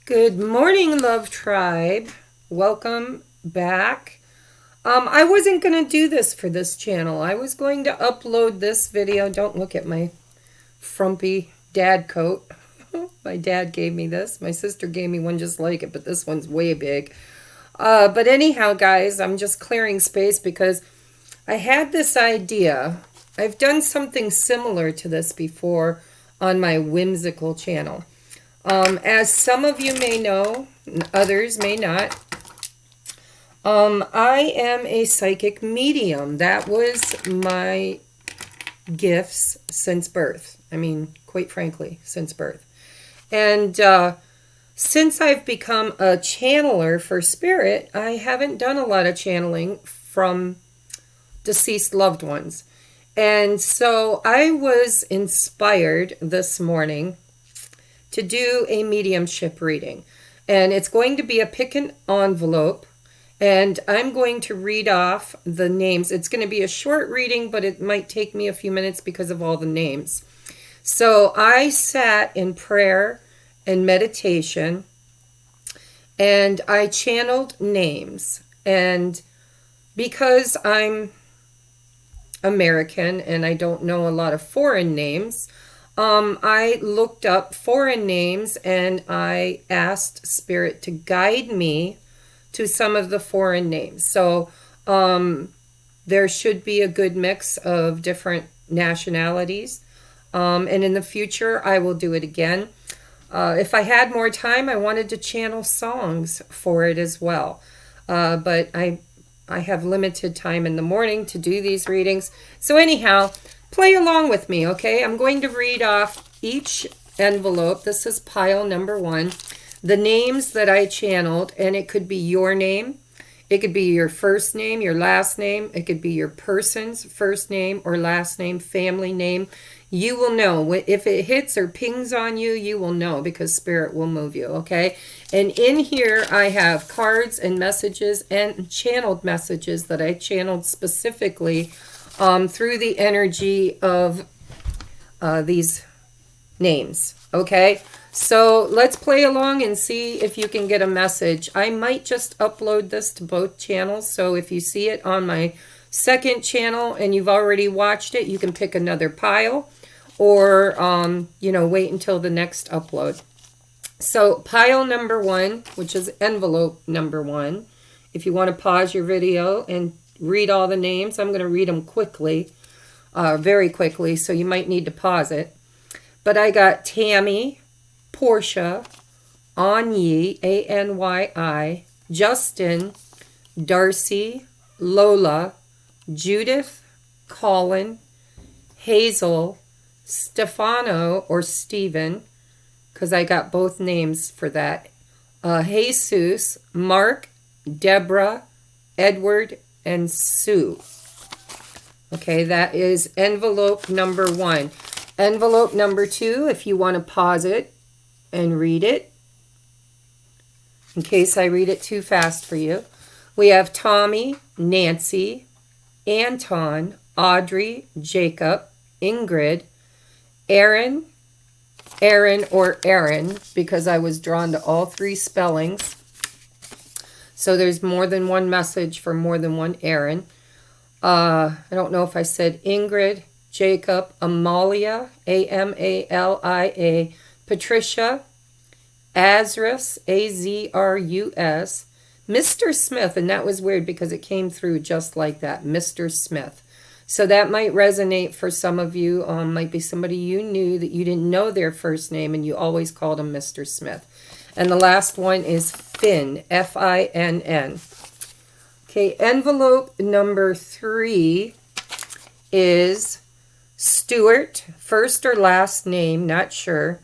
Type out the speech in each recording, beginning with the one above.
Good morning, Love Tribe. Welcome back. I wasn't going to do this for this channel. I was going to upload this video. Don't look at my frumpy dad coat. My dad gave me this. My sister gave me one just like it, but this one's way big. But anyhow, guys, I'm just clearing space because I had this idea. I've done something similar to this before on my whimsical channel. As some of you may know, others may not, I am a psychic medium. That was my gifts since birth. I mean, quite frankly, since birth. And since I've become a channeler for spirit, I haven't done a lot of channeling from deceased loved ones. And so I was inspired this morning to do a mediumship reading. And it's going to be a pick an envelope. And I'm going to read off the names. It's going to be a short reading, but it might take me a few minutes because of all the names. So I sat in prayer and meditation, and I channeled names. And because I'm American and I don't know a lot of foreign names, I looked up foreign names and I asked Spirit to guide me to some of the foreign names. So there should be a good mix of different nationalities. And in the future, I will do it again. If I had more time, I wanted to channel songs for it as well. But I have limited time in the morning to do these readings. So anyhow, play along with me, okay? I'm going to read off each envelope. This is pile number 1. The names that I channeled, and it could be your name. It could be your first name, your last name. It could be your person's first name or last name, family name. You will know. If it hits or pings on you, you will know because Spirit will move you, okay? And in here, I have cards and messages and channeled messages that I channeled specifically through the energy of these names, okay? So let's play along and see if you can get a message. I might just upload this to both channels, so if you see it on my second channel and you've already watched it, you can pick another pile or, wait until the next upload. So pile number 1, which is envelope number 1, if you want to pause your video and read all the names, I'm going to read them quickly, very quickly, so you might need to pause it. But I got Tammy, Portia, Anyi, A-N-Y-I, Justin, Darcy, Lola, Judith, Colin, Hazel, Stefano or Stephen, because I got both names for that, Jesus, Mark, Deborah, Edward, and Sue. Okay, that is envelope number 1. Envelope number 2, if you want to pause it and read it, in case I read it too fast for you. We have Tommy, Nancy, Anton, Audrey, Jacob, Ingrid, Aaron or Aaron, because I was drawn to all 3 spellings. So there's more than one message for more than one Aaron. I don't know if I said Ingrid, Jacob, Amalia, A-M-A-L-I-A, Patricia, Azrus, A-Z-R-U-S, Mr. Smith, and that was weird because it came through just like that, Mr. Smith. So that might resonate for some of you. Might be somebody you knew that you didn't know their first name and you always called him Mr. Smith. And the last one is Finn, F-I-N-N. Okay, envelope number 3 is Stuart, first or last name, not sure.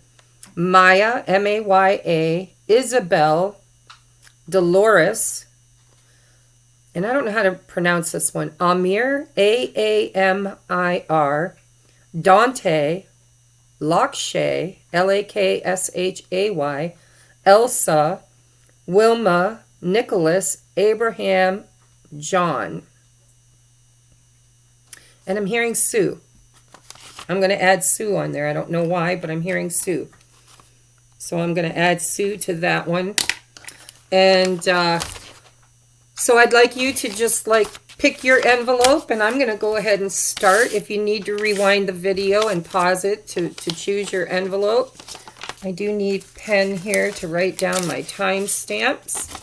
Maya, M-A-Y-A, Isabel, Dolores, and I don't know how to pronounce this one, Amir, A-A-M-I-R, Dante, Lakshay, L-A-K-S-H-A-Y, Elsa, Wilma, Nicholas, Abraham, John. And I'm hearing Sue. I'm going to add Sue on there. I don't know why, but I'm hearing Sue. So I'm going to add Sue to that one. And so I'd like you to just like pick your envelope, and I'm going to go ahead and start. If you need to rewind the video and pause it to choose your envelope. I do need pen here to write down my timestamps.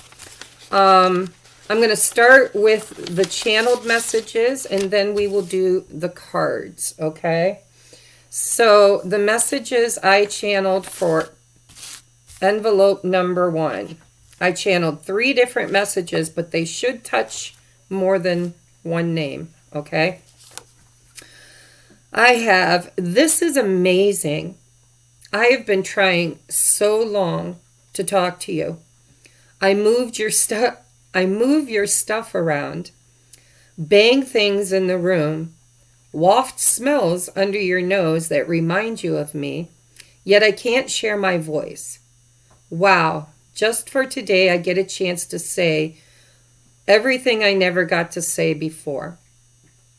I'm going to start with the channeled messages, and then we will do the cards, okay? So the messages I channeled for envelope number 1. I channeled 3 different messages, but they should touch more than one name, okay? I have, this is amazing. I have been trying so long to talk to you. I move your stuff around, bang things in the room, waft smells under your nose that remind you of me, yet I can't share my voice. Wow, just for today I get a chance to say everything I never got to say before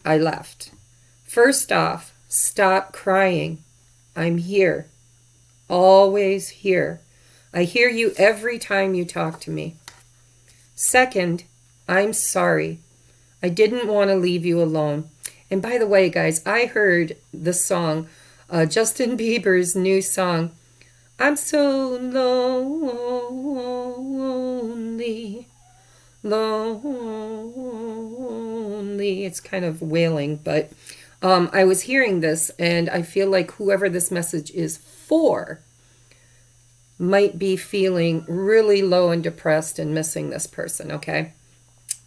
I left. First off, stop crying. I'm here. Always here. I hear you every time you talk to me. Second, I'm sorry. I didn't want to leave you alone. And by the way, guys, I heard the song, Justin Bieber's new song, I'm so lonely, lonely. It's kind of wailing, but I was hearing this, and I feel like whoever this message is for might be feeling really low and depressed and missing this person, okay?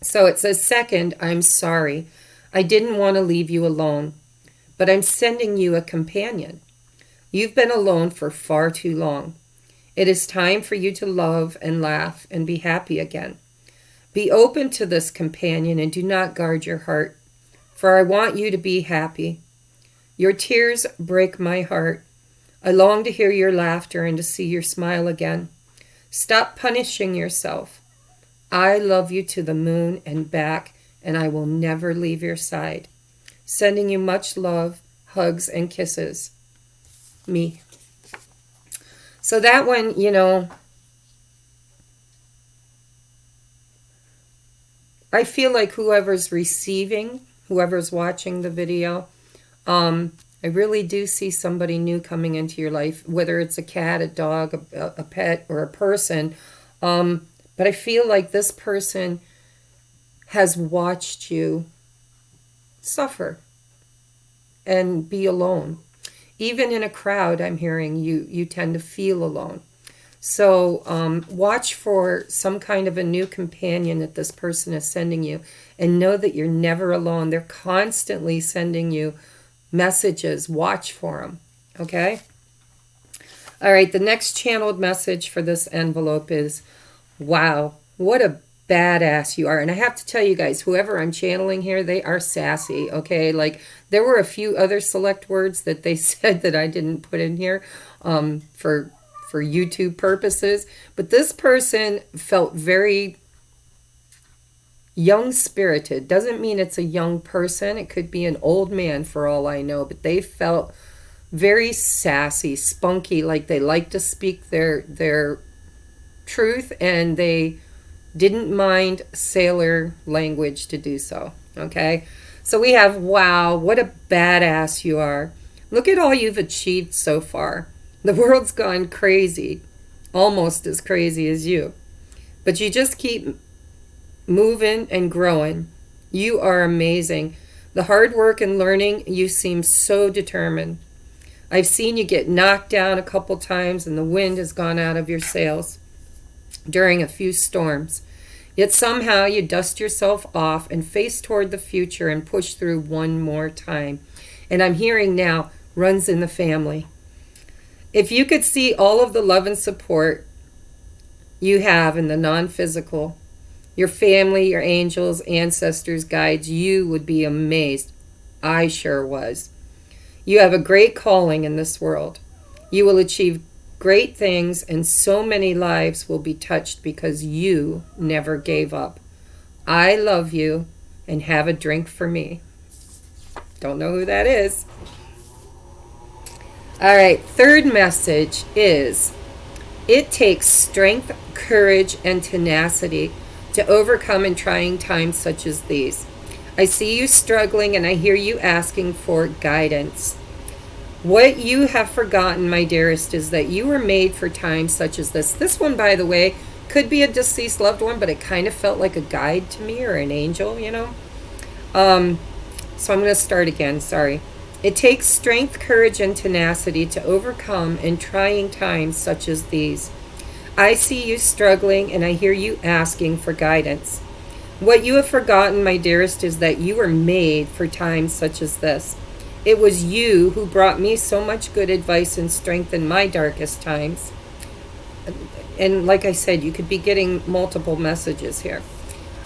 So it says, second, I'm sorry. I didn't want to leave you alone, but I'm sending you a companion. You've been alone for far too long. It is time for you to love and laugh and be happy again. Be open to this companion and do not guard your heart, for I want you to be happy. Your tears break my heart. I long to hear your laughter and to see your smile again. Stop punishing yourself. I love you to the moon and back, and I will never leave your side. Sending you much love, hugs, and kisses. Me. So that one, you know, I feel like whoever's receiving, whoever's watching the video, I really do see somebody new coming into your life, whether it's a cat, a dog, a pet, or a person. But I feel like this person has watched you suffer and be alone. Even in a crowd, I'm hearing you tend to feel alone. So watch for some kind of a new companion that this person is sending you, and know that you're never alone. They're constantly sending you messages. Watch for them, okay? All right, the next channeled message for this envelope is, wow, what a badass you are. And I have to tell you guys, whoever I'm channeling here, they are sassy, okay? Like, there were a few other select words that they said that I didn't put in here for YouTube purposes, but this person felt very young-spirited. Doesn't mean it's a young person. It could be an old man for all I know, but they felt very sassy, spunky, like they like to speak their truth, and they didn't mind sailor language to do so, okay? So we have, wow, what a badass you are. Look at all you've achieved so far. The world's gone crazy, almost as crazy as you. But you just keep moving and growing. You are amazing. The hard work and learning, you seem so determined. I've seen you get knocked down a couple times and the wind has gone out of your sails during a few storms. Yet somehow you dust yourself off and face toward the future and push through one more time. And I'm hearing now, runs in the family. If you could see all of the love and support you have in the non-physical, your family, your angels, ancestors, guides, you would be amazed. I sure was. You have a great calling in this world. You will achieve great things, and so many lives will be touched because you never gave up. I love you, and have a drink for me. Don't know who that is. All right, third message is, It takes strength, courage, and tenacity to overcome in trying times such as these. I see you struggling and I hear you asking for guidance. What you have forgotten, my dearest, is that you were made for times such as this. This one, by the way, could be a deceased loved one, but it kind of felt like a guide to me or an angel, you know. So I'm going to start again, sorry. It takes strength, courage, and tenacity to overcome in trying times such as these. I see you struggling and I hear you asking for guidance. What you have forgotten, my dearest, is that you were made for times such as this. It was you who brought me so much good advice and strength in my darkest times. And like I said, you could be getting multiple messages here.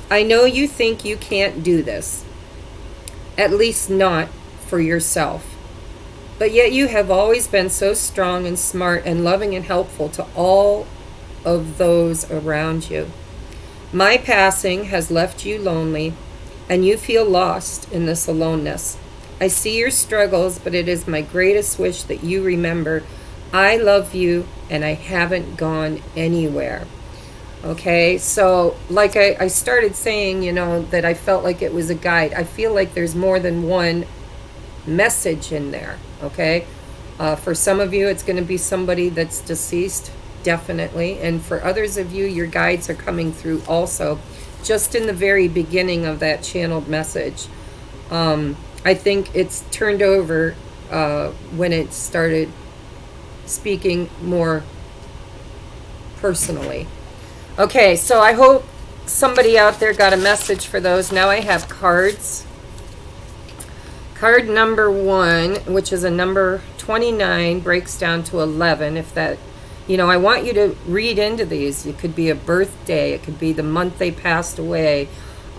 I know you think you can't do this, at least not for yourself. But yet you have always been so strong and smart and loving and helpful to all of those around you. My passing has left you lonely, and you feel lost in this aloneness. I see your struggles, but it is my greatest wish that you remember I love you and I haven't gone anywhere. Okay, so like I started saying, you know, that I felt like it was a guide. I feel like there's more than one message in there, okay? For some of you, it's going to be somebody that's deceased, definitely. And for others of you, your guides are coming through also, just in the very beginning of that channeled message. I think it's turned over when it started speaking more personally. Okay, so I hope somebody out there got a message for those. Now I have cards. Card number 1, which is a number 29, breaks down to 11. If that, you know, I want you to read into these. It could be a birthday. It could be the month they passed away.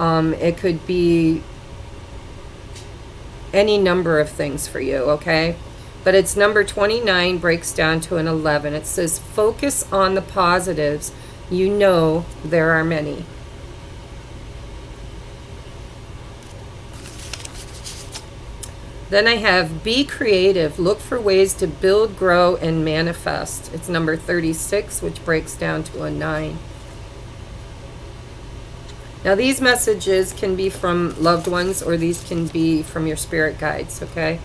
It could be any number of things for you, okay? But it's number 29, breaks down to an 11. It says, focus on the positives. You know there are many. Then I have be creative. Look for ways to build, grow, and manifest. It's number 36, which breaks down to a 9. Now these messages can be from loved ones or these can be from your spirit guides, okay?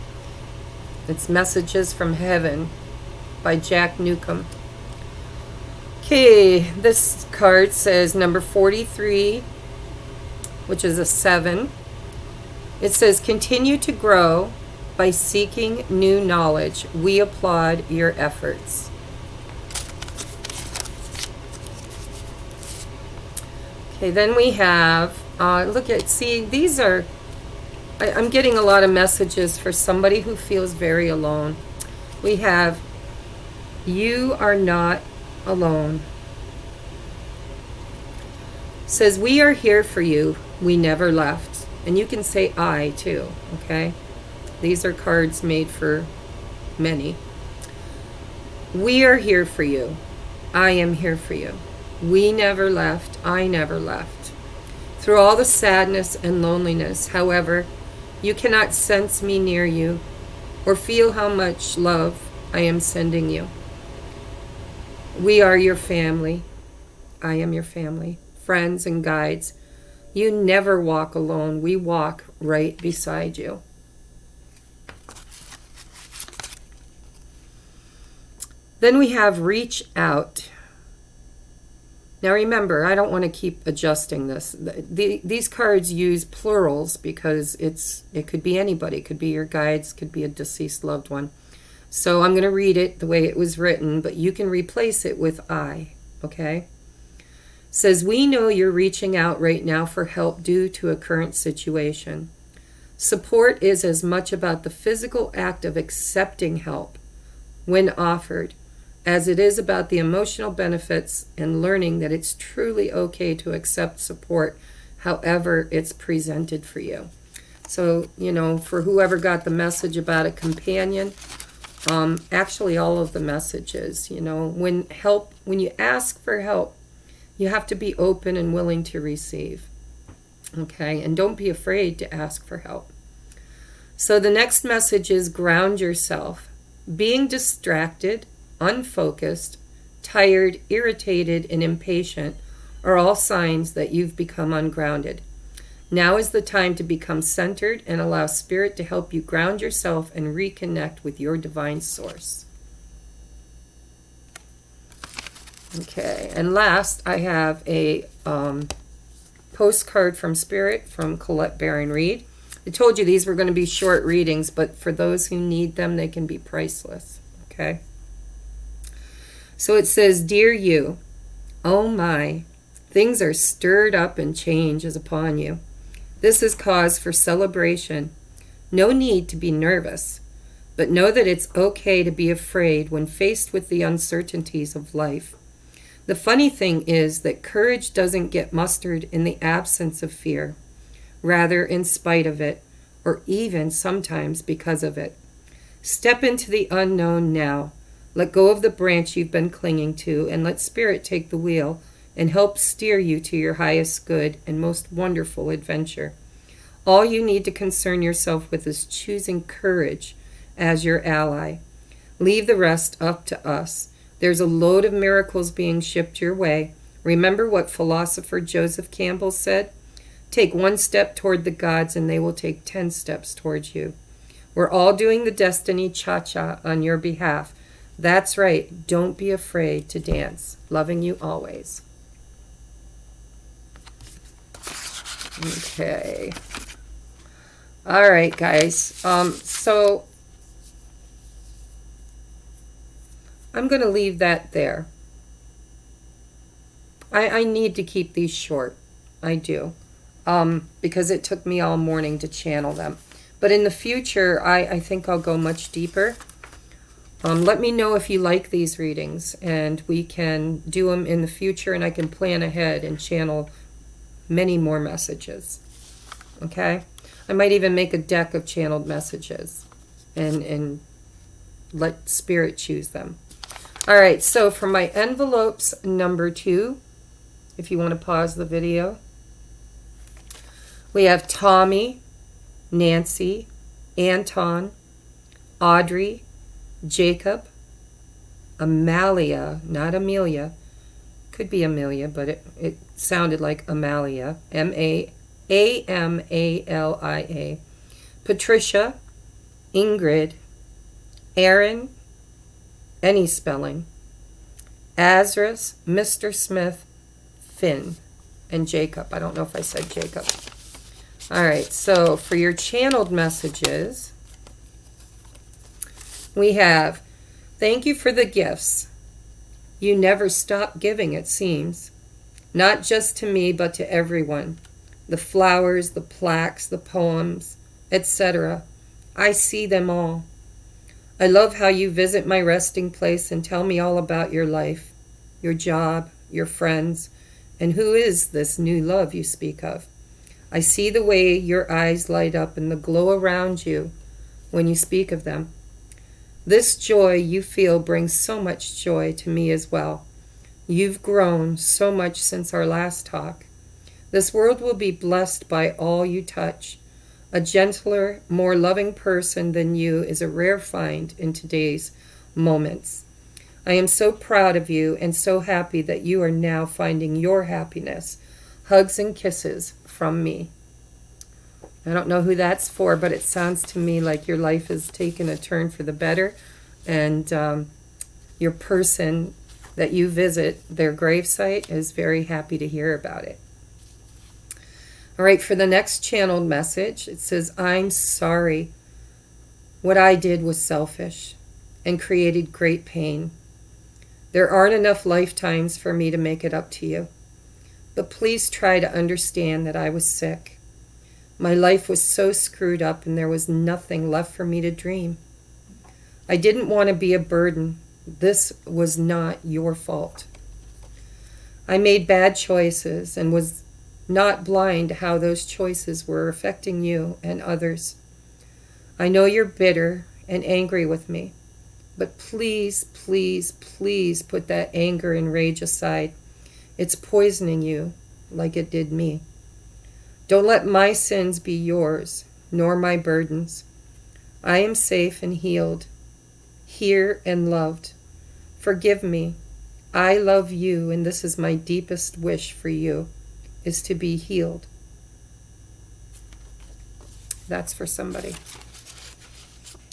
It's Messages from Heaven by Jack Newcomb. Okay, this card says number 43, which is a 7. It says, continue to grow by seeking new knowledge. We applaud your efforts. Okay, then we have, see, these are, I'm getting a lot of messages for somebody who feels very alone. We have, you are not alone. It says, we are here for you. We never left. And you can say I too, okay? These are cards made for many. We are here for you. I am here for you. We never left. I never left. Through all the sadness and loneliness, however, you cannot sense me near you or feel how much love I am sending you. We are your family. I am your family, friends and guides. You never walk alone. We walk right beside you. Then we have reach out. Now remember, I don't want to keep adjusting this. These cards use plurals because it could be anybody. It could be your guides, could be a deceased loved one. So I'm going to read it the way it was written, but you can replace it with I, okay? It says, we know you're reaching out right now for help due to a current situation. Support is as much about the physical act of accepting help when offered as it is about the emotional benefits and learning that it's truly okay to accept support however it's presented for you. So, you know, for whoever got the message about a companion, actually all of the messages, you know, when you ask for help, you have to be open and willing to receive. Okay, and don't be afraid to ask for help. So the next message is ground yourself. Being distracted, unfocused, tired, irritated, and impatient are all signs that you've become ungrounded. Now is the time to become centered and allow Spirit to help you ground yourself and reconnect with your divine source. Okay, and last I have a postcard from Spirit from Colette Baron Reed. I told you these were going to be short readings, but for those who need them, they can be priceless. Okay. So it says, Dear you, oh my, things are stirred up and change is upon you. This is cause for celebration. No need to be nervous, but know that it's okay to be afraid when faced with the uncertainties of life. The funny thing is that courage doesn't get mustered in the absence of fear, rather in spite of it, or even sometimes because of it. Step into the unknown now. Let go of the branch you've been clinging to, and let Spirit take the wheel and help steer you to your highest good and most wonderful adventure. All you need to concern yourself with is choosing courage as your ally. Leave the rest up to us. There's a load of miracles being shipped your way. Remember what philosopher Joseph Campbell said? Take one step toward the gods and they will take 10 steps towards you. We're all doing the destiny cha-cha on your behalf. That's right. Don't be afraid to dance. Loving you always. Okay. All right, guys. So I'm going to leave that there. I need to keep these short. I do. Because it took me all morning to channel them. But in the future, I think I'll go much deeper. Let me know if you like these readings, and we can do them in the future, and I can plan ahead and channel many more messages. Okay? I might even make a deck of channeled messages and let Spirit choose them. All right, so for my envelopes number 2, if you want to pause the video, we have Tommy, Nancy, Anton, Audrey, Jacob, Amalia, not Amelia. Could be Amelia, but it sounded like Amalia. Amalia. Patricia, Ingrid, Aaron, any spelling, Azras, Mr. Smith, Finn, and Jacob. I don't know if I said Jacob. All right, so for your channeled messages, we have, thank you for the gifts. You never stop giving, it seems. Not just to me, but to everyone. The flowers, the plaques, the poems, etc. I see them all. I love how you visit my resting place and tell me all about your life, your job, your friends, and who is this new love you speak of. I see the way your eyes light up and the glow around you when you speak of them. This joy you feel brings so much joy to me as well. You've grown so much since our last talk. This world will be blessed by all you touch. A gentler, more loving person than you is a rare find in today's moments. I am so proud of you and so happy that you are now finding your happiness. Hugs and kisses from me. I don't know who that's for, but it sounds to me like your life has taken a turn for the better, and your person that you visit, their gravesite, is very happy to hear about it. All right, for the next channeled message, it says, I'm sorry. What I did was selfish and created great pain. There aren't enough lifetimes for me to make it up to you. But please try to understand that I was sick. My life was so screwed up and there was nothing left for me to dream. I didn't want to be a burden. This was not your fault. I made bad choices and was not blind to how those choices were affecting you and others. I know you're bitter and angry with me, but please, please, please put that anger and rage aside. It's poisoning you like it did me. Don't let my sins be yours, nor my burdens. I am safe and healed, here and loved. Forgive me. I love you, and this is my deepest wish for you, is to be healed. That's for somebody.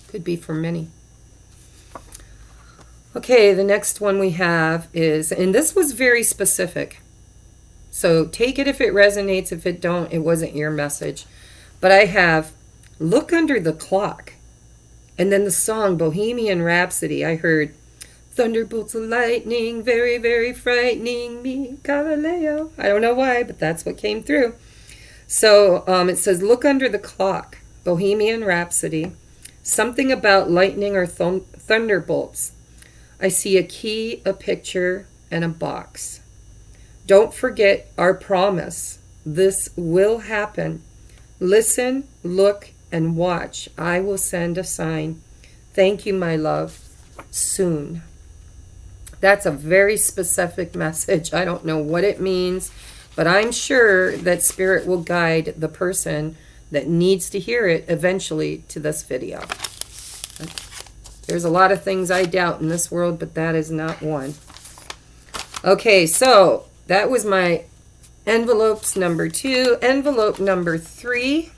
Could be for many. Okay, the next one we have is, and this was very specific. So take it if it resonates. If it don't, it wasn't your message. But I have, look under the clock. And then the song Bohemian Rhapsody, I heard, thunderbolts of lightning, very, very frightening me, Galileo. I don't know why, but that's what came through. So it says, look under the clock, Bohemian Rhapsody, something about lightning or thunderbolts. I see a key, a picture, and a box. Don't forget our promise. This will happen. Listen, look, and watch. I will send a sign. Thank you, my love. Soon. That's a very specific message. I don't know what it means, but I'm sure that Spirit will guide the person that needs to hear it eventually to this video. There's a lot of things I doubt in this world, but that is not one. Okay, so that was my envelopes number 2. Envelope number 3.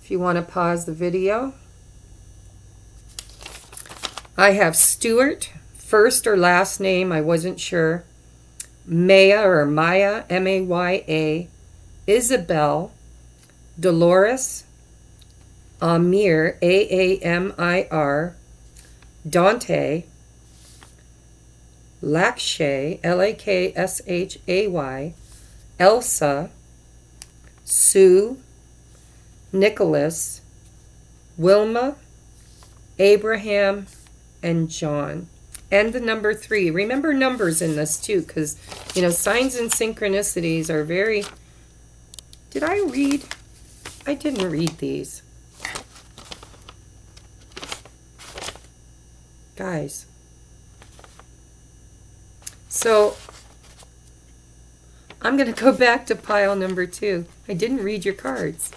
If you want to pause the video. I have Stuart, first or last name, I wasn't sure. Maya or Maya, M-A-Y-A. Isabel, Dolores, Amir, A-A-M-I-R, Dante, Lakshay, L-A-K-S-H-A-Y, Elsa, Sue, Nicholas, Wilma, Abraham, and John. And the number 3. Remember numbers in this too, because, you know, signs and synchronicities are very... Did I read? I didn't read these. Guys. So, I'm going to go back to pile number 2. I didn't read your cards.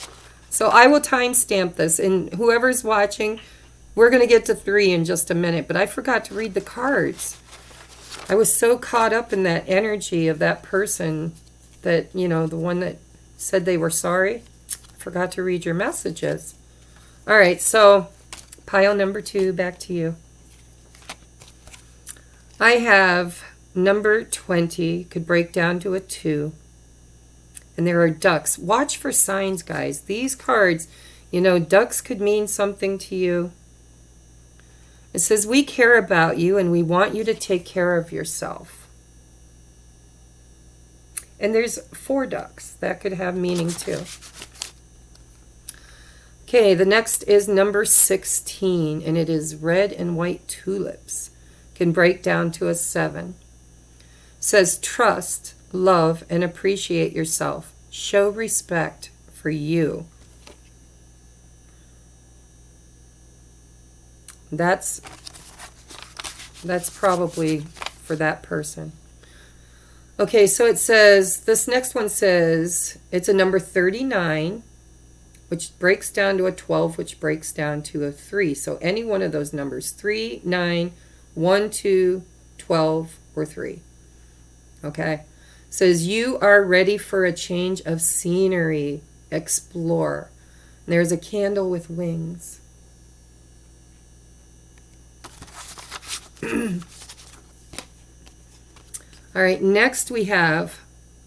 So I will timestamp this, and whoever's watching, we're going to get to 3 in just a minute, but I forgot to read the cards. I was so caught up in that energy of that person that, you know, the one that said they were sorry. I forgot to read your messages. All right, so pile number 2, back to you. I have number 20, could break down to a 2. And there are ducks. Watch for signs, guys. These cards, you know, ducks could mean something to you. It says, we care about you and we want you to take care of yourself. And there's 4 ducks. That could have meaning too. Okay, the next is number 16, and it is red and white tulips. Can break down to a 7. It says, trust, love, and appreciate yourself. Show respect for you. That's probably for that person. Okay, so it says, this next one says, it's a number 39, which breaks down to a 12, which breaks down to a 3. So any one of those numbers, 3, 9, 1, 2, 12, or 3. Okay? Says, you are ready for a change of scenery. Explore. And there's a candle with wings. All right, next we have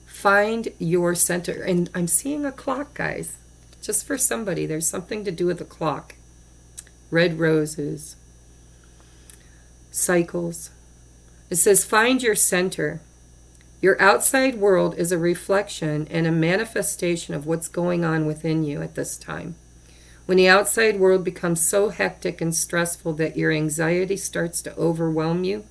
find your center. And I'm seeing a clock, guys. Just for somebody. There's something to do with the clock. Red roses. Cycles. It says, find your center. Your outside world is a reflection and a manifestation of what's going on within you at this time. When the outside world becomes so hectic and stressful that your anxiety starts to overwhelm you,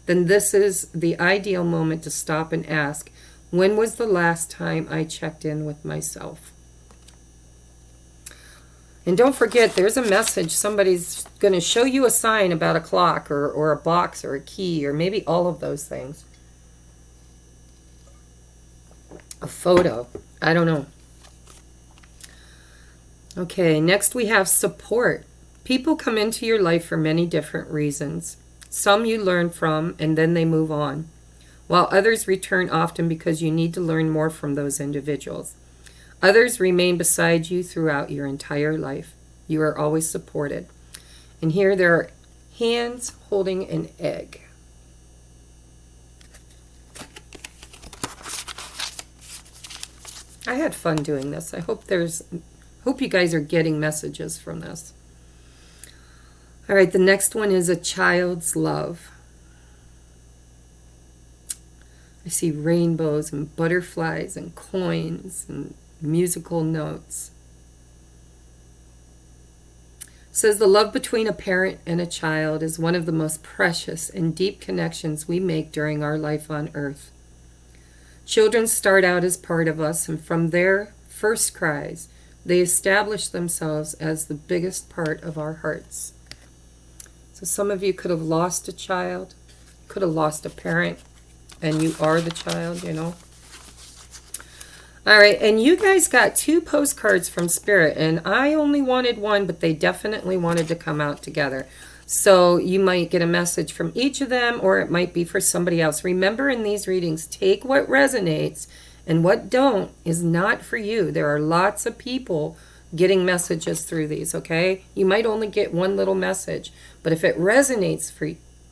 then this is the ideal moment to stop and ask, when was the last time I checked in with myself? And don't forget, there's a message. Somebody's going to show you a sign about a clock or a box or a key or maybe all of those things. A photo. I don't know. Okay, next we have support. People come into your life for many different reasons. Some you learn from and then they move on, while others return often because you need to learn more from those individuals. Others remain beside you throughout your entire life. You are always supported. And here there are hands holding an egg. I had fun doing this. I hope you guys are getting messages from this. All right, the next one is a child's love. I see rainbows and butterflies and coins and musical notes. It says the love between a parent and a child is one of the most precious and deep connections we make during our life on earth. Children start out as part of us, and from their first cries, they establish themselves as the biggest part of our hearts. So some of you could have lost a child, could have lost a parent, and you are the child, you know. All right, and you guys got 2 postcards from Spirit, and I only wanted one, but they definitely wanted to come out together. So you might get a message from each of them, or it might be for somebody else. Remember, in these readings, take what resonates, and what don't is not for you. There are lots of people getting messages through these, okay? You might only get one little message, but if it resonates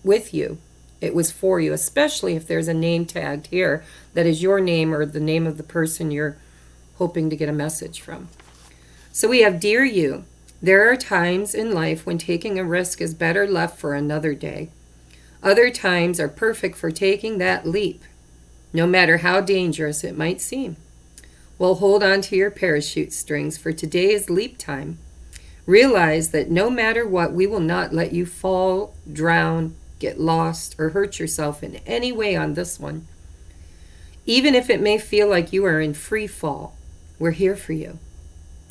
with you, it was for you, especially if there's a name tagged here that is your name or the name of the person you're hoping to get a message from. So we have, Dear You, there are times in life when taking a risk is better left for another day. Other times are perfect for taking that leap, no matter how dangerous it might seem. Well, hold on to your parachute strings, for today is leap time. Realize that no matter what, we will not let you fall, drown, get lost, or hurt yourself in any way on this one. Even if it may feel like you are in free fall, we're here for you.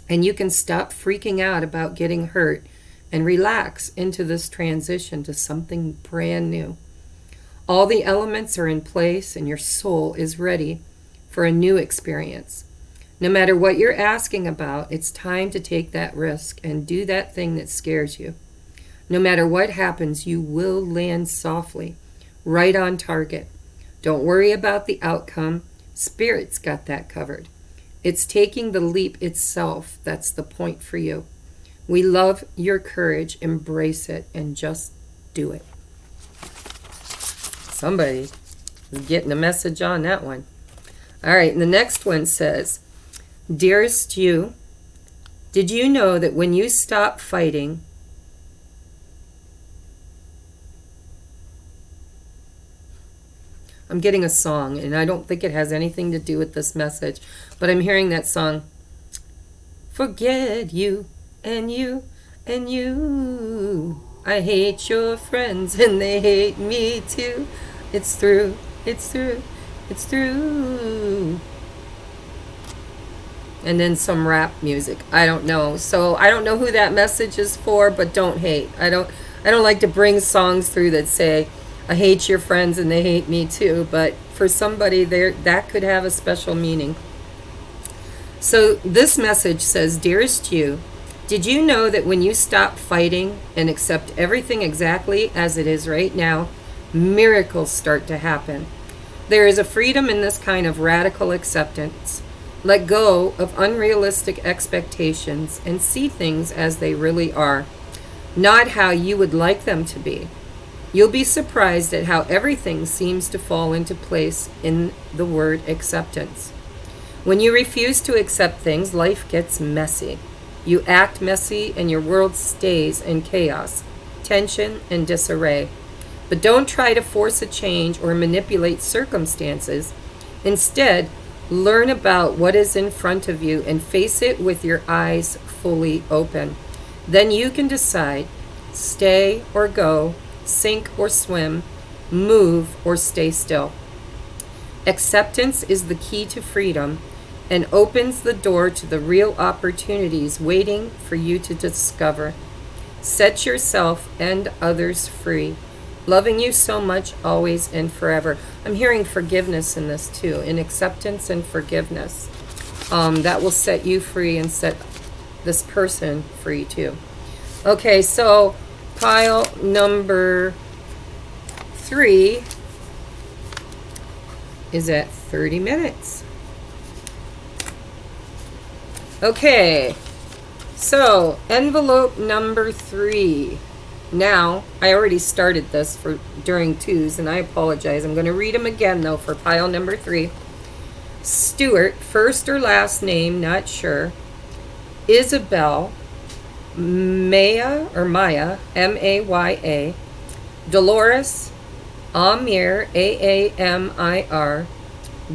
And you can stop freaking out about getting hurt and relax into this transition to something brand new. All the elements are in place and your soul is ready for a new experience. No matter what you're asking about, it's time to take that risk and do that thing that scares you. No matter what happens, you will land softly, right on target. Don't worry about the outcome. Spirit's got that covered. It's taking the leap itself that's the point for you. We love your courage. Embrace it and just do it. Somebody is getting a message on that one. All right, and the next one says, Dearest You, did you know that when you stop fighting, I'm getting a song, and I don't think it has anything to do with this message, but I'm hearing that song, Forget you and you and you. I hate your friends and they hate me too. It's through, it's through, it's through. And then some rap music. I don't know. So I don't know who that message is for, but don't hate. I don't like to bring songs through that say, I hate your friends and they hate me too, but for somebody there, that could have a special meaning. So this message says, Dearest You, did you know that when you stop fighting and accept everything exactly as it is right now, miracles start to happen? There is a freedom in this kind of radical acceptance. Let go of unrealistic expectations and see things as they really are, not how you would like them to be. You'll be surprised at how everything seems to fall into place in the word acceptance. When you refuse to accept things, life gets messy. You act messy and your world stays in chaos, tension, and disarray. But don't try to force a change or manipulate circumstances. Instead, learn about what is in front of you and face it with your eyes fully open. Then you can decide, stay or go, sink or swim, move or stay still. Acceptance is the key to freedom and opens the door to the real opportunities waiting for you to discover. Set yourself and others free. Loving you so much, always and forever. I'm hearing forgiveness in this too, in acceptance and forgiveness. That will set you free and set this person free too. Okay, so pile number 3 is at 30 minutes. Okay, so envelope number 3. Now, I already started this during 2s, and I apologize. I'm going to read them again, though, for pile number 3. Stuart, first or last name, not sure. Isabel, Maya, M-A-Y-A. Dolores, Amir, A-A-M-I-R.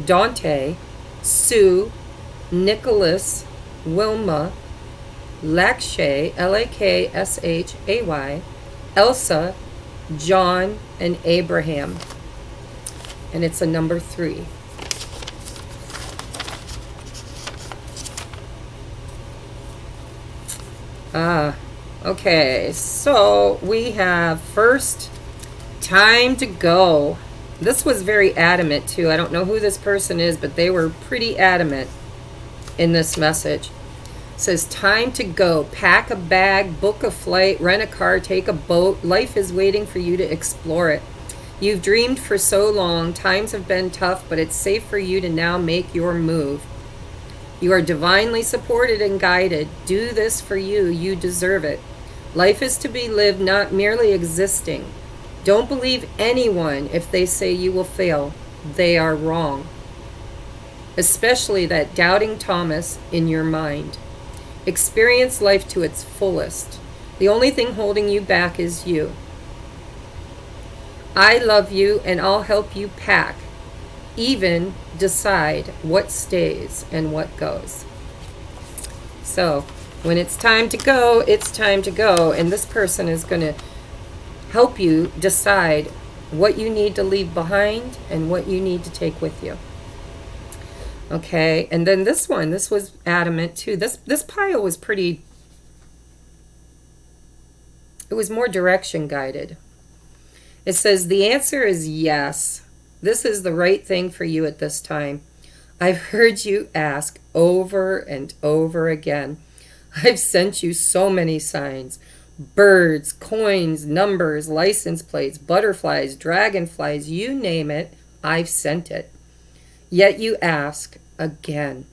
Dante, Sue, Nicholas, Wilma, Lakshay, L-A-K-S-H-A-Y, Elsa, John, and Abraham. And it's a number 3. Okay, so we have first, time to go. This was very adamant too. I don't know who this person is, but they were pretty adamant in this message. It says, time to go. Pack a bag, book a flight, rent a car, take a boat. Life is waiting for you to explore it. You've dreamed for so long. Times have been tough, but it's safe for you to now make your move. You are divinely supported and guided. Do this for you. You deserve it. Life is to be lived, not merely existing. Don't believe anyone if they say you will fail. They are wrong. Especially that doubting Thomas in your mind. Experience life to its fullest. The only thing holding you back is you. I love you and I'll help you pack. Even decide what stays and what goes. So when it's time to go, it's time to go. And this person is going to help you decide what you need to leave behind and what you need to take with you. Okay, and then this one, this was adamant too. This pile was pretty, it was more direction guided. It says the answer is yes. This is the right thing for you at this time. I've heard you ask over and over again. I've sent you so many signs. Birds, coins, numbers, license plates, butterflies, dragonflies, you name it, I've sent it. Yet you ask again.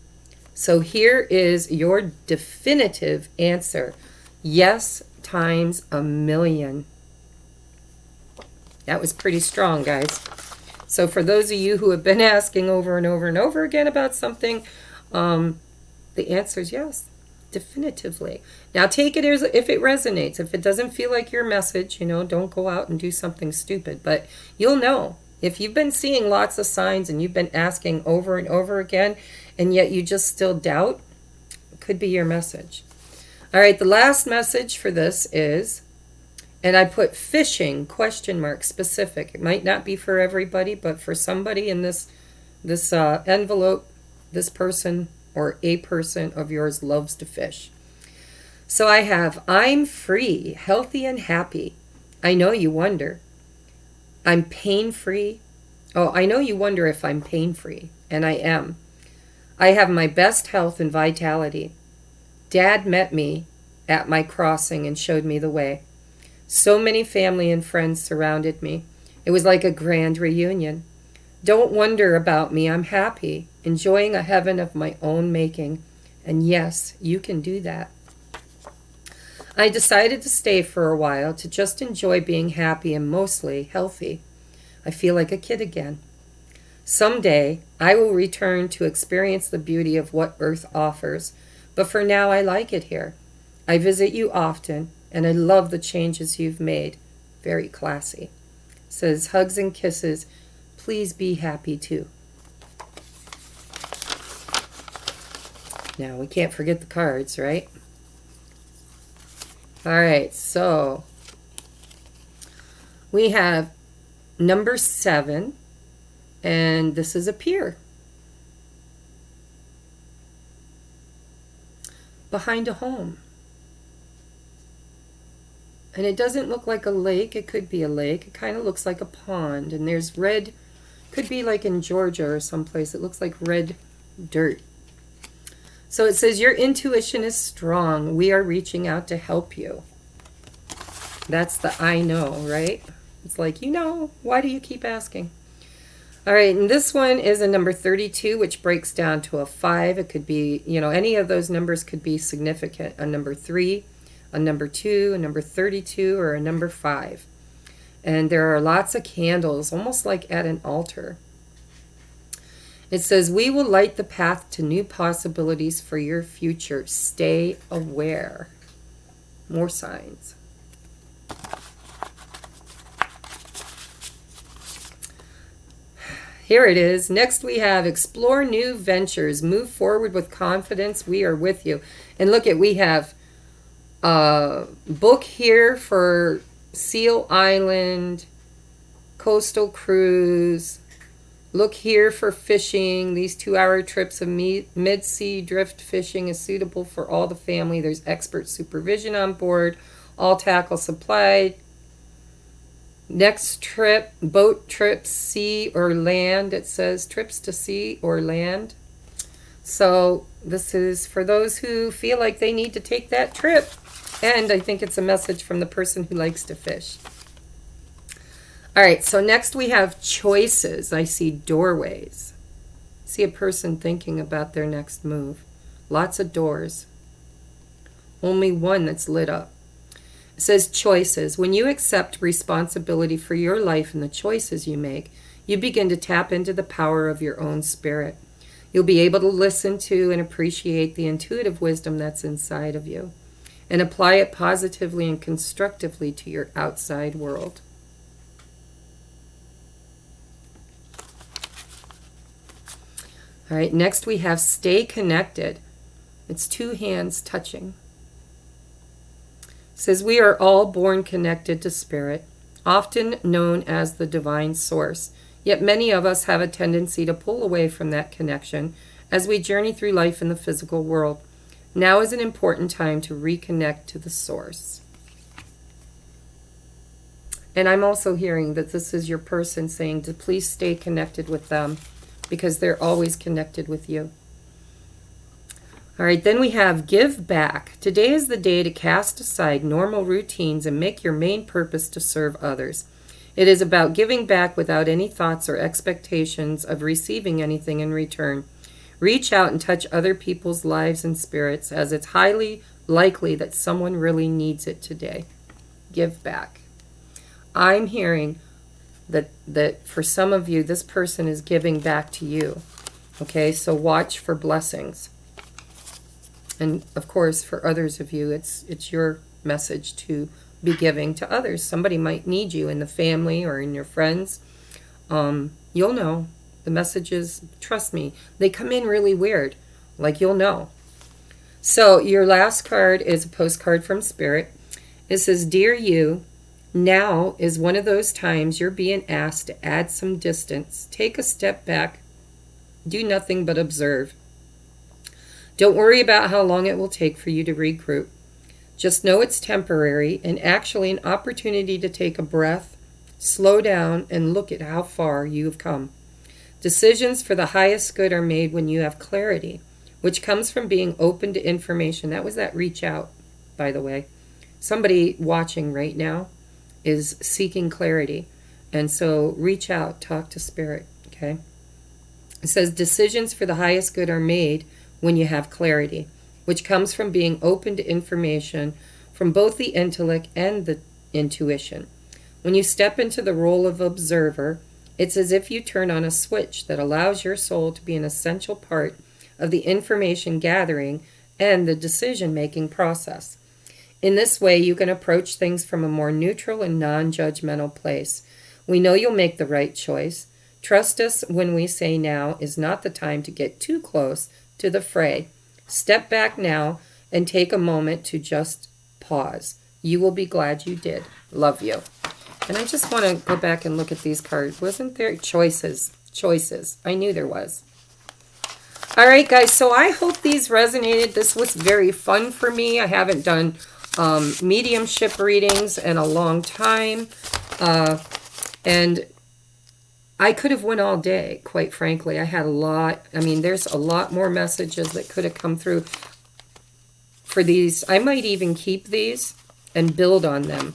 So here is your definitive answer. Yes times 1,000,000. That was pretty strong, guys. So for those of you who have been asking over and over and over again about something, the answer is yes, definitively. Now take it as if it resonates. If it doesn't feel like your message, you know, don't go out and do something stupid. But you'll know. If you've been seeing lots of signs and you've been asking over and over again, and yet you just still doubt, it could be your message. All right, the last message for this is, and I put fishing, question mark, specific. It might not be for everybody, but for somebody in this envelope, this person or a person of yours loves to fish. So I have, I'm free, healthy and happy. I know you wonder. I'm pain-free. Oh, I know you wonder if I'm pain-free, and I am. I have my best health and vitality. Dad met me at my crossing and showed me the way. So many family and friends surrounded me. It was like a grand reunion. Don't wonder about me. I'm happy, enjoying a heaven of my own making. And yes, you can do that. I decided to stay for a while to just enjoy being happy and mostly healthy. I feel like a kid again. Someday, I will return to experience the beauty of what Earth offers, but for now I like it here. I visit you often, and I love the changes you've made. Very classy. It says, hugs and kisses. Please be happy too. Now, we can't forget the cards, right? All right, so we have number 7, and this is a pier. Behind a home. And it doesn't look like a lake. It could be a lake. It kind of looks like a pond. And there's red, could be like in Georgia or someplace. It looks like red dirt. So it says, your intuition is strong. We are reaching out to help you. That's the I know, right? It's like, why do you keep asking? All right, and this one is a number 32, which breaks down to a 5. It could be, any of those numbers could be significant. A number 3, a number 2, a number 32, or a number 5. And there are lots of candles, almost like at an altar. It says, we will light the path to new possibilities for your future. Stay aware. More signs. Here it is. Next we have explore new ventures. Move forward with confidence. We are with you. And look at, we have a book here for Seal Island, coastal cruise. Look here for fishing. These 2-hour trips of mid-sea drift fishing is suitable for all the family. There's expert supervision on board. All tackle supplied. Next trip, boat trips, sea or land. It says trips to sea or land. So this is for those who feel like they need to take that trip. And I think it's a message from the person who likes to fish. All right, so next we have choices. I see doorways. I see a person thinking about their next move. Lots of doors. Only one that's lit up. It says choices. When you accept responsibility for your life and the choices you make, you begin to tap into the power of your own spirit. You'll be able to listen to and appreciate the intuitive wisdom that's inside of you and apply it positively and constructively to your outside world. All right, next we have stay connected. It's 2 hands touching. It says we are all born connected to spirit, often known as the divine source. Yet many of us have a tendency to pull away from that connection as we journey through life in the physical world. Now is an important time to reconnect to the source. And I'm also hearing that this is your person saying to please stay connected with them, because they're always connected with you. All right, then we have give back. Today is the day to cast aside normal routines and make your main purpose to serve others. It is about giving back without any thoughts or expectations of receiving anything in return. Reach out and touch other people's lives and spirits, as it's highly likely that someone really needs it today. Give back. I'm hearing that for some of you, this person is giving back to you. Okay, so watch for blessings. And of course, for others of you, it's your message to be giving to others. Somebody might need you in the family or in your friends. You'll know. The messages, trust me, they come in really weird. Like you'll know. So your last card is a postcard from Spirit. It says, Dear you, now is one of those times you're being asked to add some distance. Take a step back. Do nothing but observe. Don't worry about how long it will take for you to regroup. Just know it's temporary and actually an opportunity to take a breath, slow down, and look at how far you've come. Decisions for the highest good are made when you have clarity, which comes from being open to information. That was that reach out, by the way. Somebody watching right now is seeking clarity. And so reach out, talk to Spirit, okay? It says decisions for the highest good are made when you have clarity, which comes from being open to information from both the intellect and the intuition. When you step into the role of observer, it's as if you turn on a switch that allows your soul to be an essential part of the information gathering and the decision-making process. In this way, you can approach things from a more neutral and non-judgmental place. We know you'll make the right choice. Trust us when we say now is not the time to get too close to the fray. Step back now and take a moment to just pause. You will be glad you did. Love you. And I just want to go back and look at these cards. Wasn't there choices? Choices. I knew there was. All right, guys. So I hope these resonated. This was very fun for me. I haven't done mediumship readings in a long time. And I could have went all day, quite frankly. I had a lot. I mean, there's a lot more messages that could have come through for these. I might even keep these and build on them.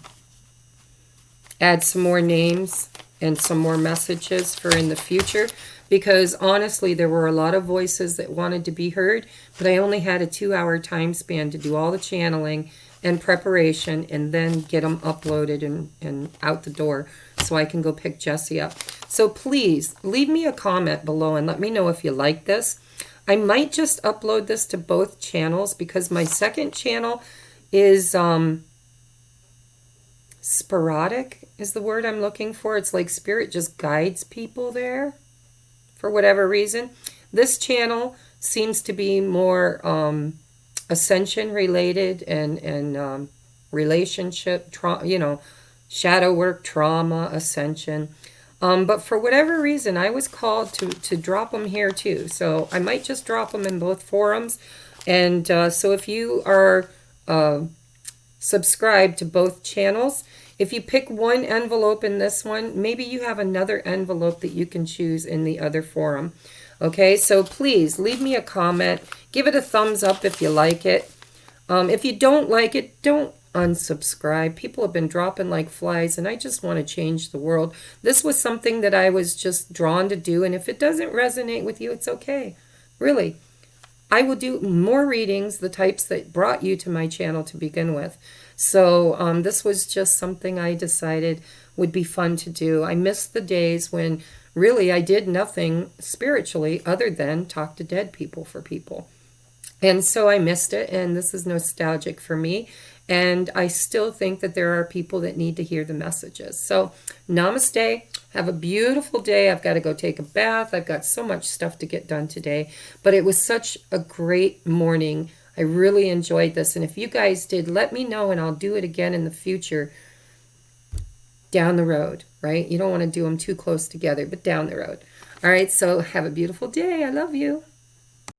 add some more names and some more messages for in the future, because honestly, there were a lot of voices that wanted to be heard, but I only had a 2-hour time span to do all the channeling and preparation and then get them uploaded and out the door so I can go pick Jessie up. So please leave me a comment below and let me know if you like this. I might just upload this to both channels because my second channel is sporadic is the word I'm looking for. It's like Spirit just guides people there for whatever reason. This channel seems to be more ascension related and relationship, shadow work, trauma, ascension. But for whatever reason, I was called to drop them here too. So I might just drop them in both forums. And so if you are subscribed to both channels, if you pick one envelope in this one, maybe you have another envelope that you can choose in the other forum. Okay, so please leave me a comment. Give it a thumbs up if you like it. If you don't like it, don't unsubscribe. People have been dropping like flies, and I just want to change the world. This was something that I was just drawn to do, and if it doesn't resonate with you, it's okay. Really. I will do more readings, the types that brought you to my channel to begin with. So this was just something I decided would be fun to do. I missed the days when really I did nothing spiritually other than talk to dead people for people. And so I missed it, and this is nostalgic for me. And I still think that there are people that need to hear the messages. So namaste. Have a beautiful day. I've got to go take a bath. I've got so much stuff to get done today. But it was such a great morning. I really enjoyed this. And if you guys did, let me know, and I'll do it again in the future down the road, right? You don't want to do them too close together, but down the road. All right, so have a beautiful day. I love you.